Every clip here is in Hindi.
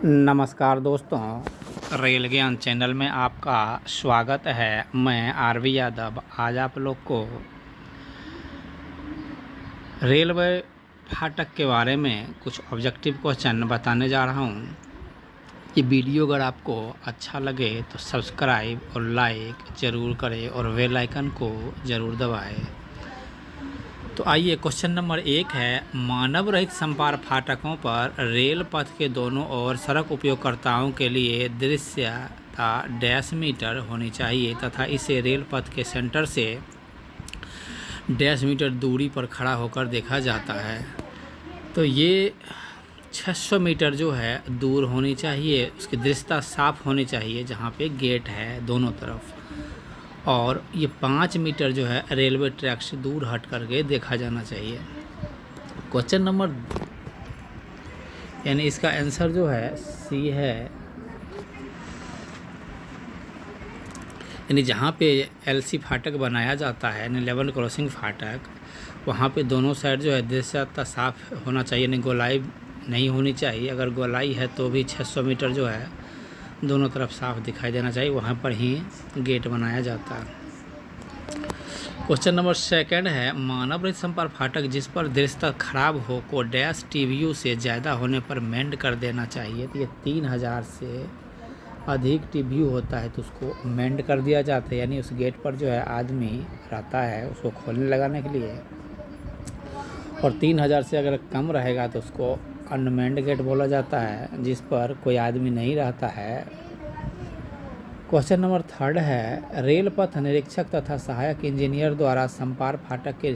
नमस्कार दोस्तों, रेल ज्ञान चैनल में आपका स्वागत है। मैं आरवी यादव आज आप लोग को रेलवे फाटक के बारे में कुछ ऑब्जेक्टिव क्वेश्चन बताने जा रहा हूं। ये वीडियो अगर आपको अच्छा लगे तो सब्सक्राइब और लाइक ज़रूर करें और बेल आइकन को ज़रूर दबाएं। तो आइए, क्वेश्चन नंबर 1 है, मानव रहित संपार फाटकों पर रेल पथ के दोनों ओर सड़क उपयोगकर्ताओं के लिए दृश्यता डैश मीटर होनी चाहिए तथा इसे रेल पथ के सेंटर से डैश मीटर दूरी पर खड़ा होकर देखा जाता है। तो ये 600 मीटर जो है दूर होनी चाहिए, उसकी दृश्यता साफ होनी चाहिए जहाँ पे गेट है दोनों तरफ, और ये 5 मीटर जो है रेलवे ट्रैक से दूर हट करके देखा जाना चाहिए। क्वेश्चन नंबर यानी इसका आंसर जो है सी है। यानी जहाँ पे एलसी फाटक बनाया जाता है, यानी लेवल क्रॉसिंग फाटक, वहाँ पे दोनों साइड जो है दृश्यता साफ होना चाहिए, यानी गोलाई नहीं होनी चाहिए। अगर गोलाई है तो भी 600 मीटर जो है दोनों तरफ साफ दिखाई देना चाहिए, वहाँ पर ही गेट बनाया जाता है। क्वेश्चन नंबर 2 है, मानव रहित संपर्क फाटक जिस पर दृश्यता खराब हो को डैश टीवीयू से ज़्यादा होने पर मेंड कर देना चाहिए। तो ये 3000 से अधिक टीवीयू होता है तो उसको मेंड कर दिया जाता है, यानी उस गेट पर जो है आदमी रहता है उसको खोलने लगाने के लिए, और 3000 से अगर कम रहेगा तो उसको अनमेंड गेट बोला जाता है, जिस पर कोई आदमी नहीं रहता है। क्वेश्चन नंबर 3 है, रेल पथ निरीक्षक तथा सहायक इंजीनियर द्वारा संपार फाटक के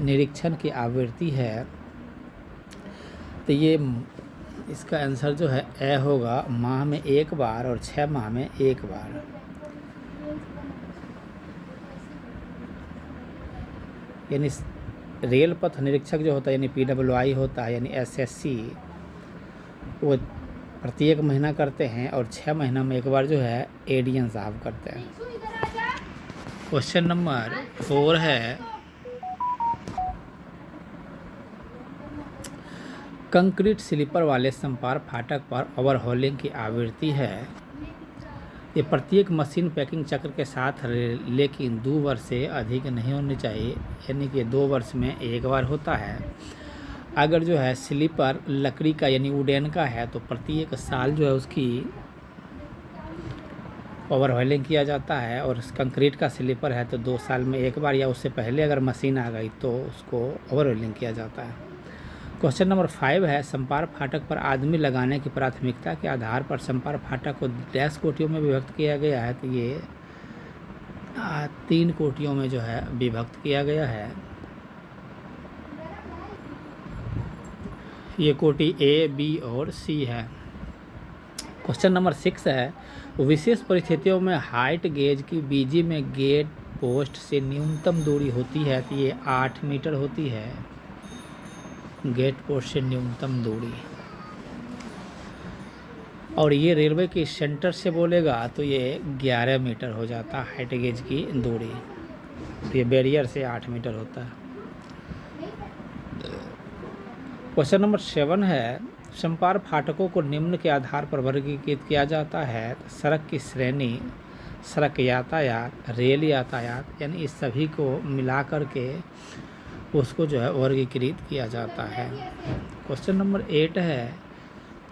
निरीक्षण की आवृत्ति है। तो ये इसका आंसर जो है ए होगा, माह में 1 बार और 6 माह में 1 बार। यानी रेल पथ निरीक्षक जो होता है, यानी PWI होता है, यानी SSC, वो प्रत्येक महीना करते हैं और 6 महीना में 1 बार जो है ADN साहब करते हैं। क्वेश्चन नंबर 4 है, कंक्रीट स्लीपर वाले संपार फाटक पर ओवरहॉलिंग की आवृत्ति है। ये प्रत्येक मशीन पैकिंग चक्र के साथ लेकिन 2 वर्ष से अधिक नहीं होनी चाहिए, यानी कि 2 वर्ष में 1 बार होता है। अगर जो है स्लीपर लकड़ी का यानी वुडन का है तो प्रत्येक साल जो है उसकी ओवरहॉलिंग किया जाता है, और कंक्रीट का स्लीपर है तो 2 साल में 1 बार या उससे पहले अगर मशीन आ गई तो उसको ओवरहॉलिंग किया जाता है। क्वेश्चन नंबर 5 है, संपार फाटक पर आदमी लगाने की प्राथमिकता के आधार पर संपार फाटक को डैश कोटियों में विभक्त किया गया है। तो ये 3 कोटियों में जो है विभक्त किया गया है। ये कोटि A, B और C है। क्वेश्चन नंबर 6 है, विशेष परिस्थितियों में हाइट गेज की बीजी में गेट पोस्ट से न्यूनतम दूरी होती है। तो ये 8 मीटर होती है, गेट पोस्ट से न्यूनतम दूरी। और ये रेलवे की सेंटर से बोलेगा तो ये 11 मीटर हो जाता है हाइट गेज की दूरी। तो ये बैरियर से 8 मीटर होता है। क्वेश्चन नंबर 7 है, संपार फाटकों को निम्न के आधार पर वर्गीकृत किया जाता है। सड़क की श्रेणी, सड़क यातायात, रेल यातायात, यानी इस सभी को मिला करके उसको जो है वर्गीकृत किया जाता है। क्वेश्चन नंबर 8 है,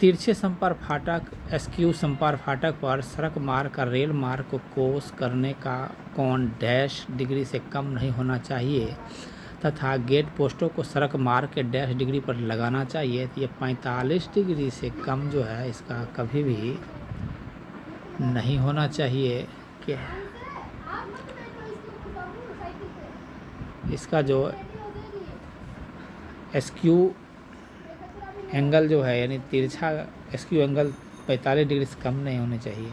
तिरछे संपार फाटक SQ संपार फाटक पर सड़क मार्ग का रेल मार्ग को क्रॉस करने का कोण डैश डिग्री से कम नहीं होना चाहिए तथा गेट पोस्टों को सड़क मार्ग के डैश डिग्री पर लगाना चाहिए। तो ये 45 डिग्री से कम जो है इसका कभी भी नहीं होना चाहिए। क्या इसका जो SQ एंगल जो है, यानी तिरछा SQ एंगल 45 डिग्री से कम नहीं होने चाहिए,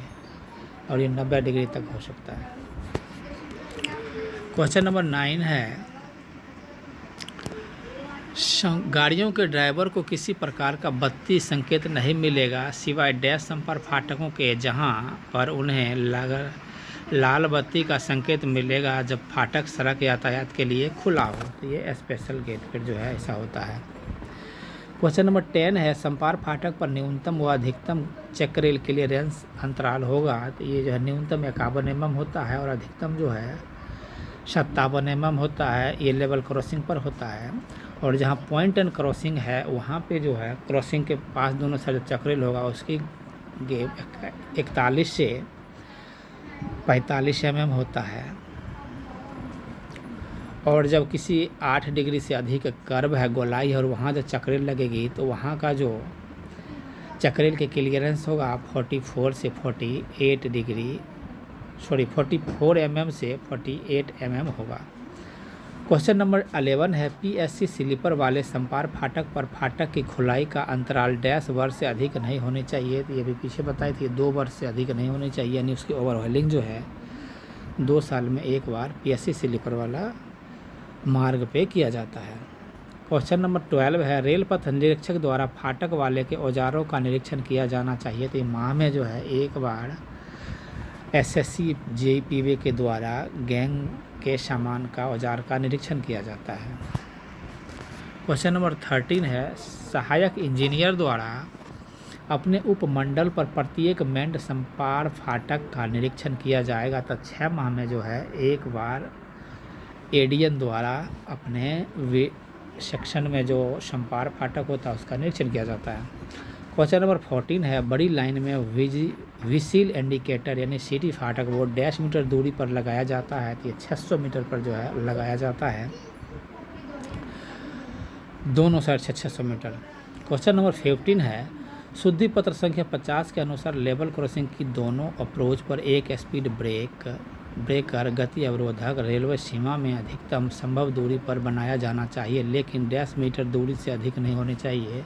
और ये 90 डिग्री तक हो सकता है। क्वेश्चन नंबर 9 है, गाड़ियों के ड्राइवर को किसी प्रकार का बत्ती संकेत नहीं मिलेगा सिवाय डैश संपर्क फाटकों के, जहां पर उन्हें लाल बत्ती का संकेत मिलेगा जब फाटक सड़क यातायात के लिए खुला हो। तो ये स्पेशल गेट पर जो है ऐसा होता है। क्वेश्चन नंबर 10 है संपार फाटक पर न्यूनतम व अधिकतम चेक रेल क्लियरेंस अंतराल होगा। तो ये जो है न्यूनतम 51 mm होता है और अधिकतम जो है 57 mm होता है। ये लेवल क्रॉसिंग पर होता है। और जहाँ पॉइंट एंड क्रॉसिंग है वहाँ पे जो है क्रॉसिंग के पास दोनों साइड चेक रेल होगा उसकी गेप 41 से 45 mm होता है। और जब किसी 8 डिग्री से अधिक कर्व है गोलाई और वहाँ जब चक्रेल लगेगी तो वहाँ का जो चक्रेल के क्लियरेंस होगा 44 से 48 डिग्री 44 mm से 48 mm होगा। क्वेश्चन नंबर 11 है पीएससी स्लीपर वाले संपार फाटक पर फाटक की खुलाई का अंतराल डैश वर्ष से अधिक नहीं होनी चाहिए। तो ये भी पीछे बताई थी 2 वर्ष से अधिक नहीं होनी चाहिए, यानी उसकी ओवरहॉलिंग जो है 2 साल में एक बार पीएससी स्लीपर वाला मार्ग पे किया जाता है। क्वेश्चन नंबर 12 है रेल पथ निरीक्षक द्वारा फाटक वाले के औजारों का निरीक्षण किया जाना चाहिए। तो माह में जो है एक बार एसएससी जेईपीवी के द्वारा गैंग के सामान का औजार का निरीक्षण किया जाता है। क्वेश्चन नंबर 13 है सहायक इंजीनियर द्वारा अपने उपमंडल पर प्रत्येक मेंट संपार फाटक का निरीक्षण किया जाएगा। तो 6 माह में जो है एक बार एडीएन द्वारा अपने सेक्शन में जो संपार फाटक होता है उसका निरीक्षण किया जाता है। क्वेश्चन नंबर 14 है बड़ी लाइन में विसिल इंडिकेटर यानी सिटी फाटक वो डैश मीटर दूरी पर लगाया जाता है। तो ये 600 मीटर पर जो है लगाया जाता है, दोनों साइड 600 मीटर। क्वेश्चन नंबर 15 है शुद्धि पत्र संख्या 50 के अनुसार लेवल क्रॉसिंग की दोनों अप्रोच पर एक स्पीड ब्रेकर गति अवरोधक रेलवे सीमा में अधिकतम संभव दूरी पर बनाया जाना चाहिए, लेकिन डैश मीटर दूरी से अधिक नहीं होनी चाहिए।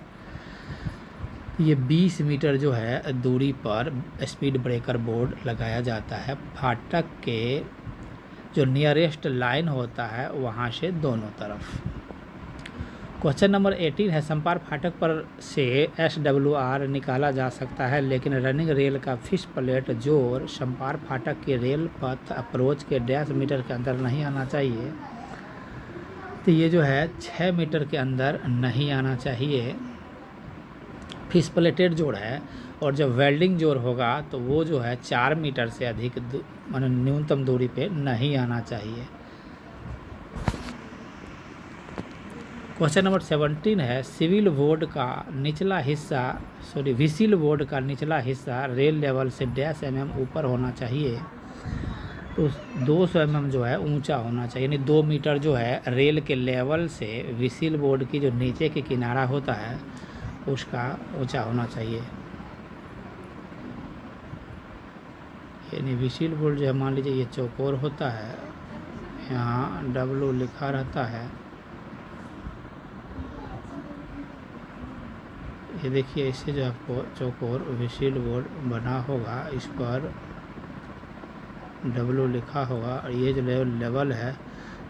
ये 20 मीटर जो है दूरी पर स्पीड ब्रेकर बोर्ड लगाया जाता है फाटक के जो नियरेस्ट लाइन होता है वहाँ से दोनों तरफ। क्वेश्चन नंबर 18 है संपार फाटक पर से SWR निकाला जा सकता है, लेकिन रनिंग रेल का फिक्स प्लेट जोर संपार फाटक के रेल पथ अप्रोच के डैश मीटर के अंदर नहीं आना चाहिए। तो ये जो है 6 मीटर के अंदर नहीं आना चाहिए फिक्स प्लेटेड जोड़ है। और जब वेल्डिंग जोड़ होगा तो वो जो है 4 मीटर से अधिक माने न्यूनतम दूरी पे नहीं आना चाहिए। क्वेश्चन नंबर 17 है विसिल बोर्ड का निचला हिस्सा रेल लेवल से डैश mm ऊपर होना चाहिए। तो 200 mm जो है ऊंचा होना चाहिए, यानी 2 मीटर जो है रेल के लेवल से विसिल बोर्ड की जो नीचे के किनारा होता है उसका ऊंचा होना चाहिए। यानी विसिल बोर्ड जो है मान लीजिए ये चौकोर होता है, यहाँ W लिखा रहता है। ये देखिए इससे जो आपको चौकोर विसिल बोर्ड बना होगा इस पर W लिखा होगा और ये जो लेवल है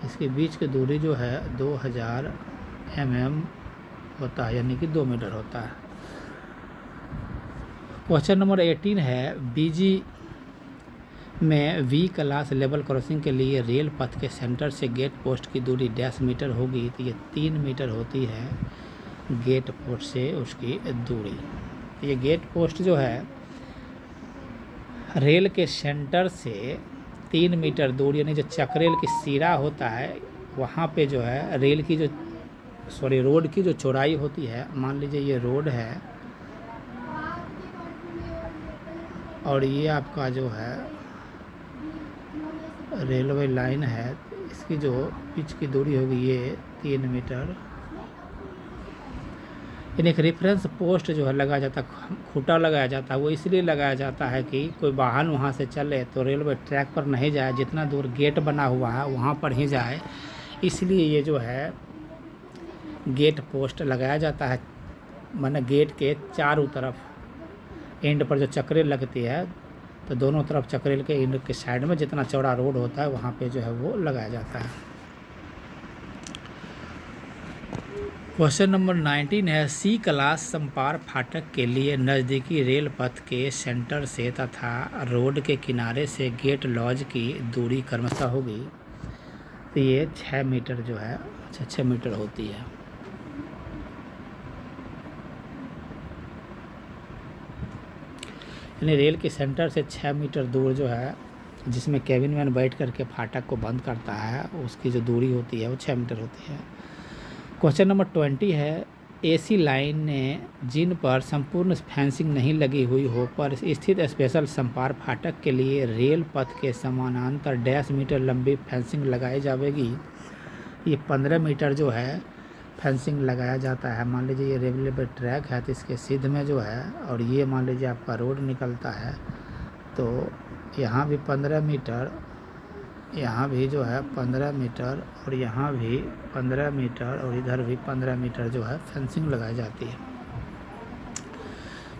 इसके बीच की दूरी जो है 2000 mm होता है, यानी कि 2 मीटर होता है। क्वेश्चन नंबर 18 है बीजी में V क्लास लेवल क्रॉसिंग के लिए रेल पथ के सेंटर से गेट पोस्ट की दूरी डैश मीटर होगी। तो ये 3 मीटर होती है गेट पोस्ट से उसकी दूरी। ये गेट पोस्ट जो है रेल के सेंटर से 3 मीटर दूर, यानी जो चक्रेल की सिरा होता है वहाँ पे जो है रेल की जो रोड की जो चौड़ाई होती है, मान लीजिए ये रोड है और ये आपका जो है रेलवे लाइन है, इसकी जो पिच की दूरी होगी ये 3 मीटर। यानी एक रेफरेंस पोस्ट जो है लगाया जाता है, खूंटा लगाया जाता है, वो इसलिए लगाया जाता है कि कोई वाहन वहाँ से चले तो रेलवे ट्रैक पर नहीं जाए, जितना दूर गेट बना हुआ है वहाँ पर ही जाए, इसलिए ये जो है गेट पोस्ट लगाया जाता है। माने गेट के चारों तरफ एंड पर जो चक्रेल लगती है तो दोनों तरफ चक्रेल के एंड के साइड में जितना चौड़ा रोड होता है वहाँ पे जो है वो लगाया जाता है। क्वेश्चन नंबर 19 है सी क्लास संपार फाटक के लिए नज़दीकी रेल पथ के सेंटर से तथा रोड के किनारे से गेट लॉज की दूरी क्रमशः होगी। तो ये 6 मीटर जो है 6 मीटर होती है। यानी रेल के सेंटर से 6 मीटर दूर जो है, जिसमें केबिन मैन बैठ करके फाटक को बंद करता है, उसकी जो दूरी होती है वो 6 मीटर होती है। क्वेश्चन नंबर 20 है, एसी लाइन ने जिन पर संपूर्ण फेंसिंग नहीं लगी हुई हो पर स्थित स्पेशल संपार फाटक के लिए रेल पथ के समानांतर 1.5 मीटर लंबी फेंसिंग लगाई जाएगी। ये 15 मीटर जो है फेंसिंग लगाया जाता है। मान लीजिए ये रेलवे ट्रैक है तो इसके सिद्ध में जो है, और ये मान लीजिए आपका रोड निकलता है, तो यहाँ भी 15 मीटर, यहाँ भी जो है 15 मीटर, और यहाँ भी 15 मीटर, और इधर भी 15 मीटर जो है फेंसिंग लगाई जाती है।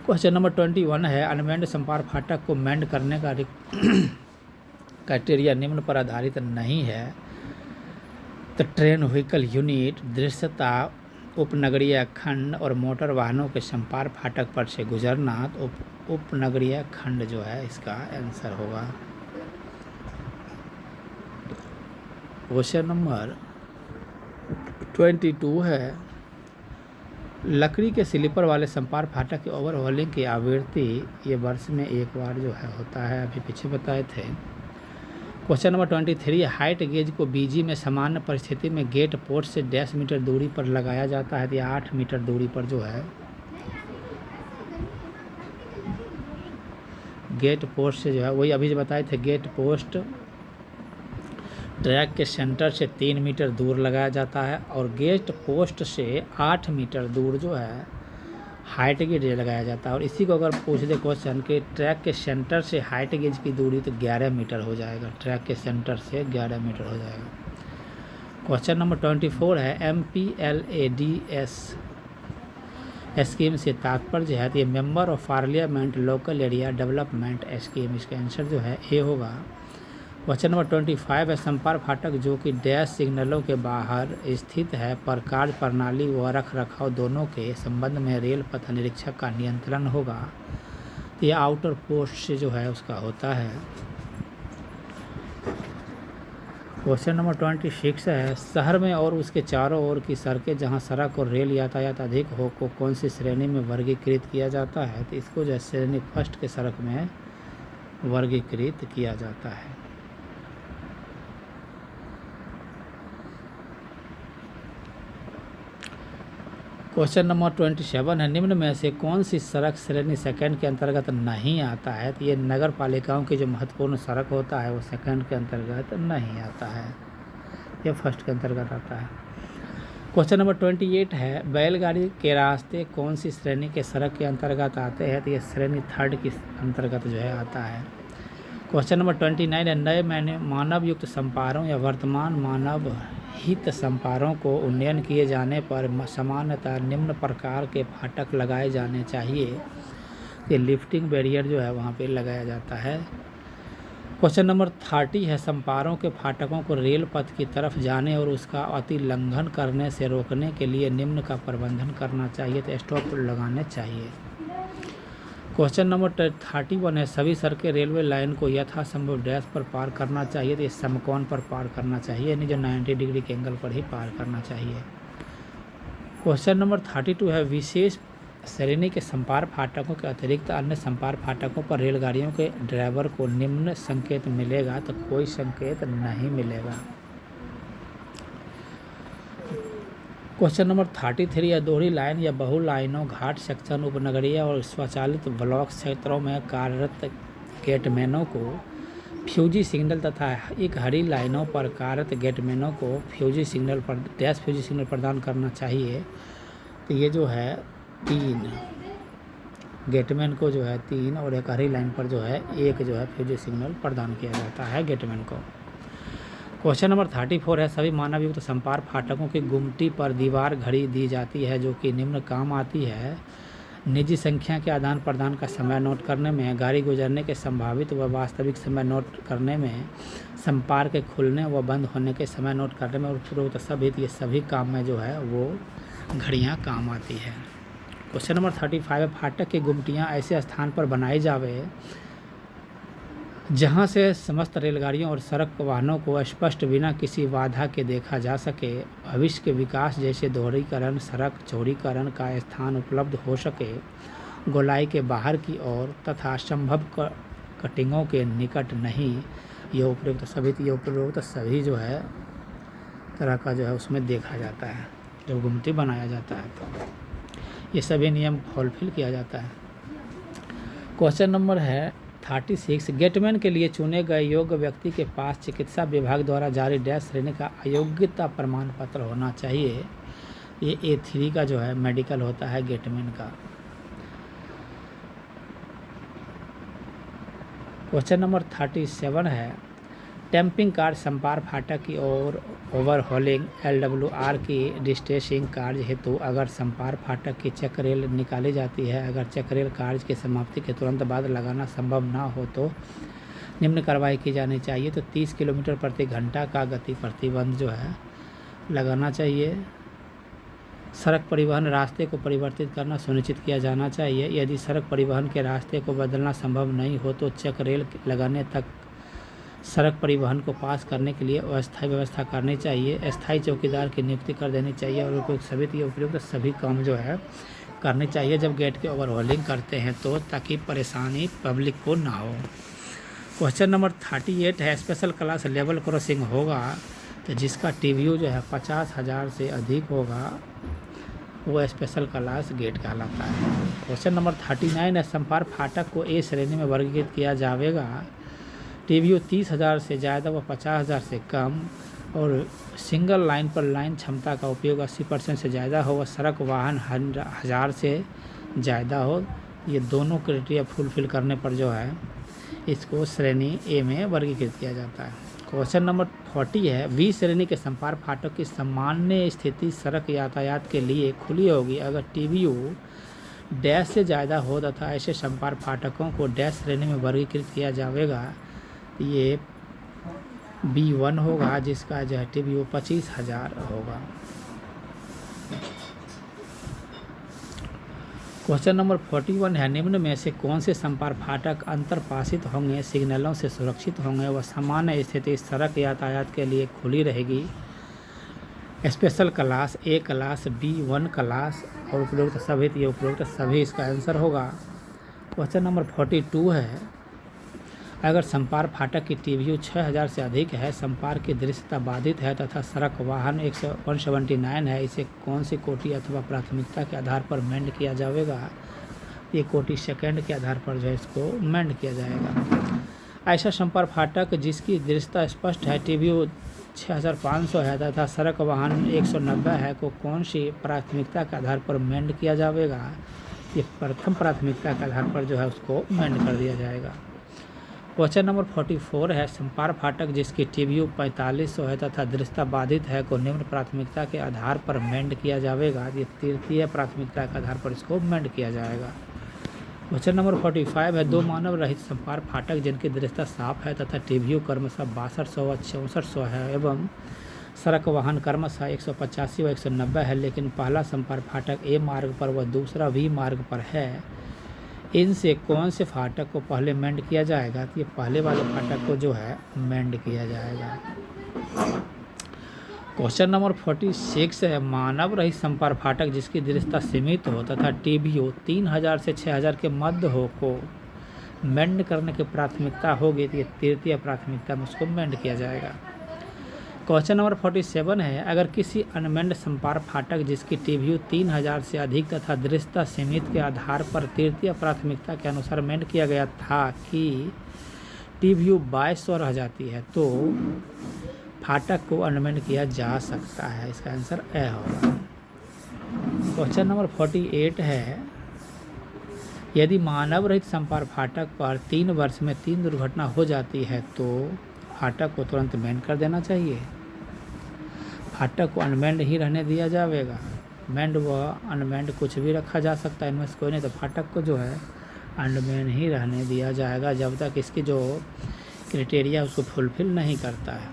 क्वेश्चन नंबर 21 है, अनमेंड संपार फाटक को मेंड करने का क्राइटेरिया निम्न पर आधारित नहीं है। तो ट्रेन व्हीकल यूनिट, दृश्यता, उपनगरीय खंड और मोटर वाहनों के संपार फाटक पर से गुजरना। तो उपनगरीय खंड जो है इसका आंसर होगा। क्वेश्चन नंबर 22 है, लकड़ी के स्लीपर वाले संपार फाटक के ओवरहॉलिंग की आवृत्ति ये वर्ष में एक बार जो है होता है, अभी पीछे बताए थे। क्वेश्चन नंबर 23, हाइट गेज को बीजी में सामान्य परिस्थिति में गेट पोस्ट से 1.5 मीटर दूरी पर लगाया जाता है। तो 8 मीटर दूरी पर जो है गेट पोस्ट से जो है, वही अभी जो बताए थे, गेट पोस्ट ट्रैक के सेंटर से 3 मीटर दूर लगाया जाता है, और गेट पोस्ट से 8 मीटर दूर जो है हाइट गेज लगाया जाता है। और इसी को अगर पूछ दे क्वेश्चन कि ट्रैक के सेंटर से हाइट गेज की दूरी, तो 11 मीटर हो जाएगा। ट्रैक के सेंटर से 11 मीटर हो जाएगा। क्वेश्चन नंबर 24 है, MPLADS स्कीम से तात्पर्य है, तो ये member of parliament local area development scheme, इसका आंसर जो है ए होगा। क्वेश्चन नंबर 25 है, संपार फाटक जो कि डैश सिग्नलों के बाहर स्थित है पर कार्य प्रणाली व रख रखाव दोनों के संबंध में रेल पथ निरीक्षक का नियंत्रण होगा। तो यह आउटर पोस्ट से जो है उसका होता है। क्वेश्चन नंबर 26 है, शहर में और उसके चारों ओर की सड़कें जहां सड़क और रेल यातायात अधिक हो को कौन सी श्रेणी में वर्गीकृत किया जाता है। तो इसको जो है श्रेणी फर्स्ट के सड़क में वर्गीकृत किया जाता है। क्वेश्चन नंबर 27 है, निम्न में से कौन सी सड़क श्रेणी सेकंड के अंतर्गत नहीं आता है। तो ये नगर पालिकाओं की जो महत्वपूर्ण सड़क होता है वो सेकंड के अंतर्गत नहीं आता है, ये फर्स्ट के अंतर्गत आता है। क्वेश्चन नंबर 28 है, बैलगाड़ी के रास्ते कौन सी श्रेणी के सड़क के अंतर्गत आते हैं। तो ये श्रेणी थर्ड के अंतर्गत जो है आता है। क्वेश्चन नंबर 29 है, नए मानव युक्त संपारों या वर्तमान मानव हित संपारों को उन्नयन किए जाने पर सामान्यतः निम्न प्रकार के फाटक लगाए जाने चाहिए। ये लिफ्टिंग बैरियर जो है वहाँ पे लगाया जाता है। क्वेश्चन नंबर 30 है, संपारों के फाटकों को रेल पथ की तरफ जाने और उसका अतिलंघन करने से रोकने के लिए निम्न का प्रबंधन करना चाहिए। तो स्टॉप लगाने चाहिए। क्वेश्चन नंबर 31 है, सभी सड़कें रेलवे लाइन को यथासंभव डैश पर पार करना चाहिए। तो ये समकोण पर पार करना चाहिए, यानी जो 90 डिग्री के एंगल पर ही पार करना चाहिए। क्वेश्चन नंबर 32 है, विशेष श्रेणी के संपार फाटकों के अतिरिक्त अन्य संपार फाटकों पर रेलगाड़ियों के ड्राइवर को निम्न संकेत मिलेगा। तो कोई संकेत नहीं मिलेगा। क्वेश्चन नंबर 33 है, दोहरी लाइन या बहु लाइनों, घाट सेक्शन, उपनगरीय और स्वचालित ब्लॉक क्षेत्रों में कार्यरत गेटमैनों को फ्यूजी सिग्नल तथा एक हरी लाइनों पर कार्यरत गेटमैनों को फ्यूजी सिग्नल पर डैश फ्यूजी सिग्नल प्रदान करना चाहिए। तो ये जो है 3 गेटमैन को जो है 3, और एक हरी लाइन पर जो है 1 जो है फ्यूजी सिग्नल प्रदान किया जाता है गेटमैन को। क्वेश्चन नंबर 34 है, सभी मानव युक्त संपार फाटकों की गुमटी पर दीवार घड़ी दी जाती है जो कि निम्न काम आती है। निजी संख्या के आदान प्रदान का समय नोट करने में, गाड़ी गुजरने के संभावित व वास्तविक समय नोट करने में, संपार के खुलने व बंद होने के समय नोट करने में, और उपरोक्त सभी ये सभी काम में जो है वो घड़ियाँ काम आती है। क्वेश्चन नंबर 35, फाटक की गुमटियाँ ऐसे स्थान पर बनाई जावे जहां से समस्त रेलगाड़ियों और सड़क वाहनों को स्पष्ट बिना किसी बाधा के देखा जा सके। भविष्य के विकास जैसे दोहरीकरण, सड़क चौड़ीकरण का स्थान उपलब्ध हो सके गोलाई के बाहर की ओर तथा संभव कटिंगों के निकट नहीं। ये उपयुक्त सभी जो है तरह का जो है उसमें देखा जाता है जब गुमटी बनाया जाता है तो ये सभी नियम फुलफिल किया जाता है। क्वेश्चन नंबर है 36। गेटमैन के लिए चुने गए योग्य व्यक्ति के पास चिकित्सा विभाग द्वारा जारी डैश श्रेणी का अयोग्यता प्रमाण पत्र होना चाहिए। ये A3 का जो है मेडिकल होता है गेटमैन का। क्वेश्चन नंबर 37 है टेम्पिंग कार्य संपार फाटक की ओर ओवरहॉलिंग LWR की डिस्टेंसिंग कार्य हेतु अगर संपार फाटक की चेक रेल निकाली जाती है, अगर चेक रेल कार्य की समाप्ति के तुरंत बाद लगाना संभव ना हो तो निम्न कार्रवाई की जानी चाहिए। तो 30 किलोमीटर प्रति घंटा का गति प्रतिबंध जो है लगाना चाहिए। सड़क परिवहन रास्ते को परिवर्तित करना सुनिश्चित किया जाना चाहिए। यदि सड़क परिवहन के रास्ते को बदलना संभव नहीं हो तो चेक रेल लगाने तक सड़क परिवहन को पास करने के लिए अस्थायी व्यवस्था करनी चाहिए। अस्थायी चौकीदार की नियुक्ति कर देनी चाहिए और उपयुक्त सभी काम जो है करनी चाहिए जब गेट की ओवरहॉलिंग करते हैं तो, ताकि परेशानी पब्लिक को ना हो। क्वेश्चन नंबर 38 है स्पेशल क्लास लेवल क्रॉसिंग होगा तो जिसका TVU जो है 50,000 से अधिक होगा वो स्पेशल क्लास गेट कहलाता है। क्वेश्चन नंबर 39 है संपार फाटक को A श्रेणी में वर्गीकृत किया जाएगा। TVU 30,000 से ज़्यादा व 50,000 से कम और सिंगल लाइन पर लाइन क्षमता का उपयोग 80% से ज़्यादा हो व सड़क वाहन 1,000 से ज़्यादा हो। ये दोनों क्राइटेरिया फुलफिल करने पर जो है इसको श्रेणी A में वर्गीकृत किया जाता है। क्वेश्चन नंबर 40 है B श्रेणी के संपार फाटक की सामान्य स्थिति सड़क यातायात के लिए खुली होगी अगर TVU डैश से ज़्यादा हो तथा ऐसे संपार फाटकों को डैश श्रेणी में वर्गीकृत किया जाएगा। ये B1 होगा जिसका जो है TVU 25,000 होगा। क्वेश्चन नंबर 41 है निम्न में से कौन से संपार फाटक अंतर्पासित होंगे, सिग्नलों से सुरक्षित होंगे व सामान्य स्थिति सड़क यातायात के लिए खुली रहेगी। Special class A class B1 class और उपयुक्त सभी इसका आंसर होगा। क्वेश्चन नंबर 42 है अगर संपार फाटक की TVU 6,000 से अधिक है, संपार की दृश्यता बाधित है तथा सड़क वाहन 179 है, इसे कौन सी कोटि अथवा प्राथमिकता के आधार पर मेंड किया जाएगा। ये कोटि सेकंड के आधार पर जो है इसको मेंड किया जाएगा। ऐसा संपार फाटक जिसकी दृश्यता स्पष्ट है TVU 6,500 है तथा सड़क वाहन 190 है को कौन सी प्राथमिकता के आधार पर मेंड किया जाएगा। ये प्रथम प्राथमिकता के आधार पर जो है उसको मेंड कर दिया जाएगा। क्वेश्चन नंबर 44 है संपार फाटक जिसकी TVU 4500 है तथा दृश्यता बाधित है को निम्न प्राथमिकता के आधार पर मेंड किया जाएगा। ये तृतीय प्राथमिकता के आधार पर इसको मेंड किया जाएगा। क्वेश्चन नंबर 45 है दो मानव रहित संपार फाटक जिनकी दृश्यता साफ है तथा TVU क्रमशः 6200 व 6400 है एवं सड़क वाहन क्रमशः 185 व 190 है, लेकिन पहला संपार फाटक A मार्ग पर व दूसरा B मार्ग पर है। इनसे कौन से फाटक को पहले मेंड किया जाएगा। तो ये पहले वाले फाटक को जो है मेंड किया जाएगा। क्वेश्चन नंबर 46 है मानव रहित संपार फाटक जिसकी दृश्यता सीमित हो तथा TVU 3,000 से 6,000 के मध्य हो को मेंड करने की प्राथमिकता होगी तो ये तृतीय प्राथमिकता में उसको मेंड किया जाएगा। क्वेश्चन नंबर 47 है अगर किसी अनमेंड संपार फाटक जिसकी TVU 3,000 से अधिक तथा दृश्यता सीमित के आधार पर तृतीय प्राथमिकता के अनुसार मेंड किया गया था कि TVU 2200 रह जाती है तो फाटक को अनमेंड किया जा सकता है। इसका आंसर A होगा। क्वेश्चन नंबर 48 है यदि मानव रहित संपार फाटक पर 3 वर्ष में 3 दुर्घटना हो जाती है तो फाटक को तुरंत मेंड कर देना चाहिए। फाटक को अनमेंड ही रहने दिया जाएगा। मेंड व अनमेंड कुछ भी रखा जा सकता है, इनमें से कोई नहीं, तो फाटक को जो है अनमेंड ही रहने दिया जाएगा जब तक इसकी जो क्राइटेरिया उसको फुलफिल नहीं करता है।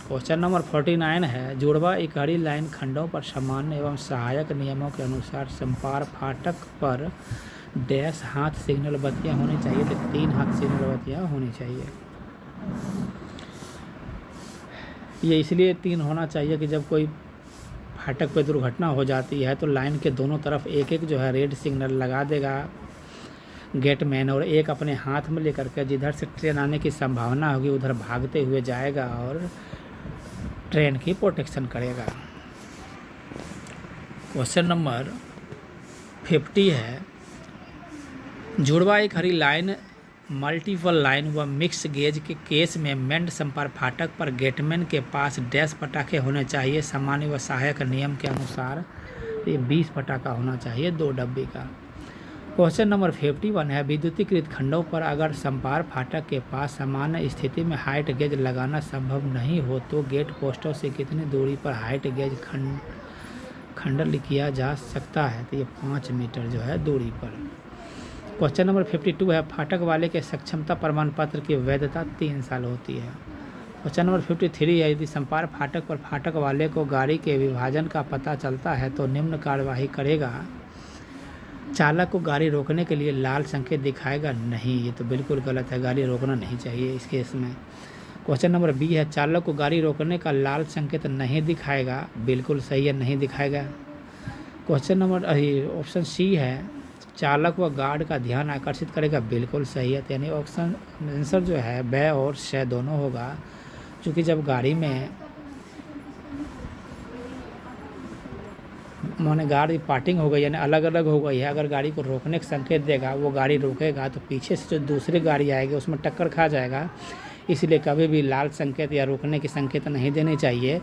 क्वेश्चन नंबर 49 है जुड़वा इकाई लाइन खंडों पर सामान्य एवं सहायक नियमों के अनुसार संपार फाटक पर डैश हाथ सिग्नल बत्तियाँ होनी चाहिए तो 3 हाथ सिग्नल बत्तियाँ होनी चाहिए। ये इसलिए 3 होना चाहिए कि जब कोई फाटक पर दुर्घटना हो जाती है तो लाइन के दोनों तरफ एक एक जो है रेड सिग्नल लगा देगा गेटमैन और एक अपने हाथ में लेकर के जिधर से ट्रेन आने की संभावना होगी उधर भागते हुए जाएगा और ट्रेन की प्रोटेक्शन करेगा। क्वेश्चन नंबर 50 है, जुड़वा एक हरी लाइन, मल्टीपल लाइन व मिक्स गेज के केस में मेंड संपर्क फाटक पर गेटमैन के पास डैश पटाखे होने चाहिए। सामान्य व सहायक नियम के अनुसार ये 20 पटाखा होना चाहिए 2 डब्बे का। क्वेश्चन नंबर 51 है, विद्युतीकृत खंडों पर अगर संपर्क फाटक के पास सामान्य स्थिति में हाइट गेज लगाना संभव नहीं हो तो गेट पोस्टों से कितनी दूरी पर हाइट गेज खंडन किया जा सकता है? तो ये 5 मीटर जो है दूरी पर। क्वेश्चन नंबर 52 है, फाटक वाले के सक्षमता प्रमाण पत्र की वैधता 3 साल होती है। क्वेश्चन नंबर 53 है, यदि संपर्क फाटक पर फाटक वाले को गाड़ी के विभाजन का पता चलता है तो निम्न कार्यवाही करेगा। चालक को गाड़ी रोकने के लिए लाल संकेत दिखाएगा नहीं, ये तो बिल्कुल गलत है, गाड़ी रोकना नहीं चाहिए इस केस में। क्वेश्चन नंबर 20 है, चालक को गाड़ी रोकने का लाल संकेत नहीं दिखाएगा, बिल्कुल सही है, नहीं दिखाएगा। क्वेश्चन नंबर ऑप्शन सी है, चालक व गार्ड का ध्यान आकर्षित करेगा, बिल्कुल सही है। यानी ऑप्शन आंसर जो है ब और श दोनों होगा, क्योंकि जब गाड़ी में माने गाड़ी पार्टिंग हो गई यानी अलग अलग हो गई है, अगर गाड़ी को रोकने का संकेत देगा वो गाड़ी रोकेगा तो पीछे से जो दूसरी गाड़ी आएगी उसमें टक्कर खा जाएगा। इसलिए कभी भी लाल संकेत या रोकने की संकेत नहीं देनी चाहिए,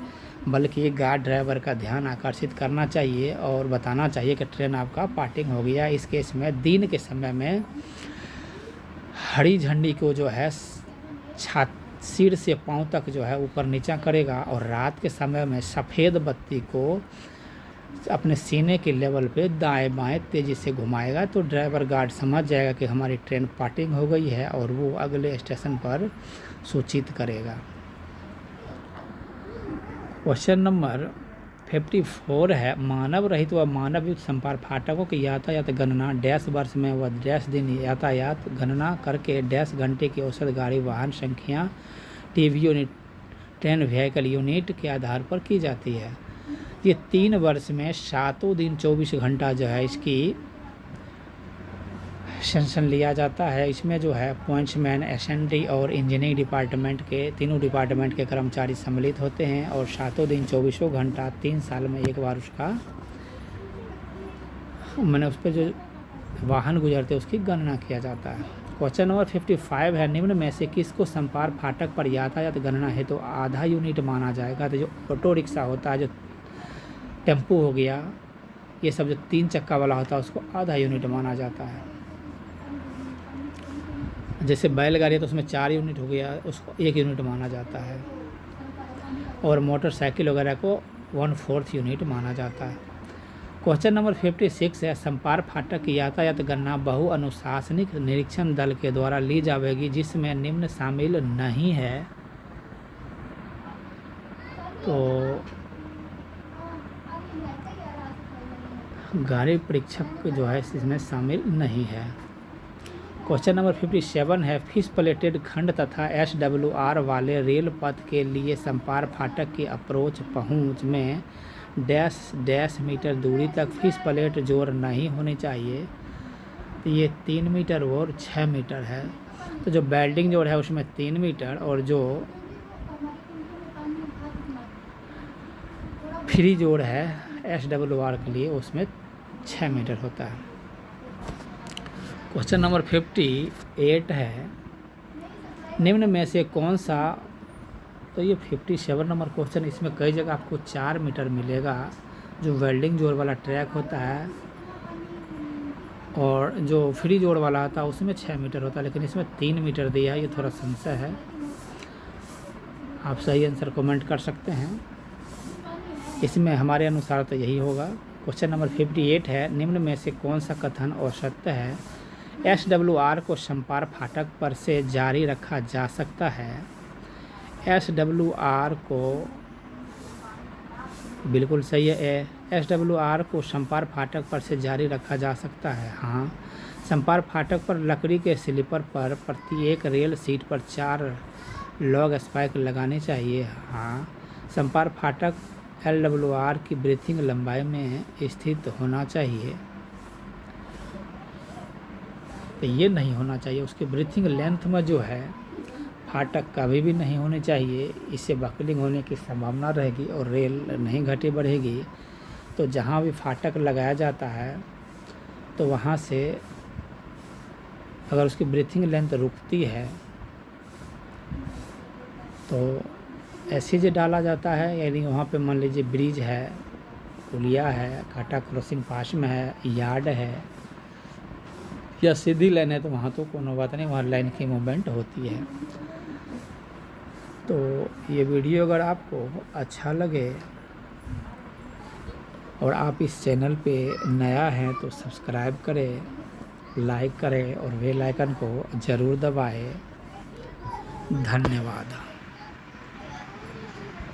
बल्कि गार्ड ड्राइवर का ध्यान आकर्षित करना चाहिए और बताना चाहिए कि ट्रेन आपका पार्टिंग हो गया। इस केस में दिन के समय में हरी झंडी को जो है सिर से पांव तक जो है ऊपर नीचा करेगा और रात के समय में सफ़ेद बत्ती को अपने सीने के लेवल पे दाएं बाएं तेज़ी से घुमाएगा तो ड्राइवर गार्ड समझ जाएगा कि हमारी ट्रेन पार्टिंग हो गई है और वो अगले स्टेशन पर सूचित करेगा। क्वेश्चन नंबर 54 है, मानव रहित व मानव युक्त संपर्क फाटकों की यातायात गणना डैश वर्ष में व डैश दिन यातायात गणना करके डैश घंटे की औसत गाड़ी वाहन संख्या TV unit train vehicle unit के आधार पर की जाती है। ये 3 वर्ष में 7 दिन 24 घंटा जो है इसकी सेंशन लिया जाता है। इसमें जो है पॉइंट्समैन, एसएनडी और इंजीनियरिंग डिपार्टमेंट के तीनों डिपार्टमेंट के कर्मचारी सम्मिलित होते हैं और 7 दिन 24 घंटा 3 साल में एक बार उसका मैंने उस पर जो वाहन गुजरते उसकी गणना किया जाता है। क्वेश्चन नंबर 55 है, निम्न में से किसको संपर्क फाटक पर यातायात गणना है तो आधा यूनिट माना जाएगा? तो जो ऑटो रिक्शा होता है, जो टेम्पो हो गया, ये सब जो 3 चक्का वाला होता है उसको आधा यूनिट माना जाता है। जैसे बैलगाड़ी है तो उसमें 4 यूनिट हो गया, उसको 1 यूनिट माना जाता है और मोटरसाइकिल वगैरह को 1/4 यूनिट माना जाता है। क्वेश्चन नंबर 56 है, संपर्क फाटक की यातायात गणना बहु अनुशासनिक निरीक्षण दल के द्वारा ली जाएगी जिसमें निम्न शामिल नहीं है। तो गाड़ी परीक्षक जो है इसमें शामिल नहीं है। क्वेश्चन नंबर 57 है, फिश प्लेटेड खंड तथा SWR वाले रेल पथ के लिए संपर्क फाटक की अप्रोच पहुंच में डैश मीटर दूरी तक फिश प्लेट जोर नहीं होनी चाहिए। तो ये 3 मीटर और 6 मीटर है। तो जो बेल्डिंग जोड़ है उसमें 3 मीटर और जो फ्री जोड़ है SWR के लिए उसमें 6 मीटर होता है। क्वेश्चन नंबर 58 है, निम्न में से कौन सा, तो ये 57 नंबर क्वेश्चन, इसमें कई जगह आपको 4 मीटर मिलेगा जो वेल्डिंग जोड़ वाला ट्रैक होता है और जो फ्री जोड़ वाला होता है उसमें 6 मीटर होता है, लेकिन इसमें 3 मीटर दिया है। ये थोड़ा संशय है, आप सही आंसर कमेंट कर सकते हैं। इसमें हमारे अनुसार तो यही होगा। क्वेश्चन नंबर 58 है, निम्न में से कौन सा कथन असत्य है? SWR को संपर्क फाटक पर से जारी रखा जा सकता है। SWR को बिल्कुल सही है, SWR को संपर्क फाटक पर से जारी रखा जा सकता है। हाँ, संपर्क फाटक पर लकड़ी के स्लीपर पर प्रत्येक रेल सीट पर 4 लॉग स्पाइक लगाने चाहिए। हाँ, संपर्क फाटक LWR की ब्रीथिंग लंबाई में स्थित होना चाहिए। तो ये नहीं होना चाहिए। उसके ब्रीथिंग लेंथ में जो है फाटक कभी भी नहीं होने चाहिए, इससे बकलिंग होने की संभावना रहेगी और रेल नहीं घटी बढ़ेगी। तो जहाँ भी फाटक लगाया जाता है तो वहाँ से अगर उसकी ब्रीथिंग लेंथ रुकती है तो एसएज डाला जाता है, यानी वहाँ पे मान लीजिए ब्रिज है, पुलिया है, काटा क्रॉसिंग पास में है, यार्ड है या सीधी लाइन है, तो वहाँ तो कोनो बात नहीं, वहाँ लाइन की मूवमेंट होती है। तो ये वीडियो अगर आपको अच्छा लगे और आप इस चैनल पे नया हैं तो सब्सक्राइब करें, लाइक करें और बेल आइकन को ज़रूर दबाएं। धन्यवाद।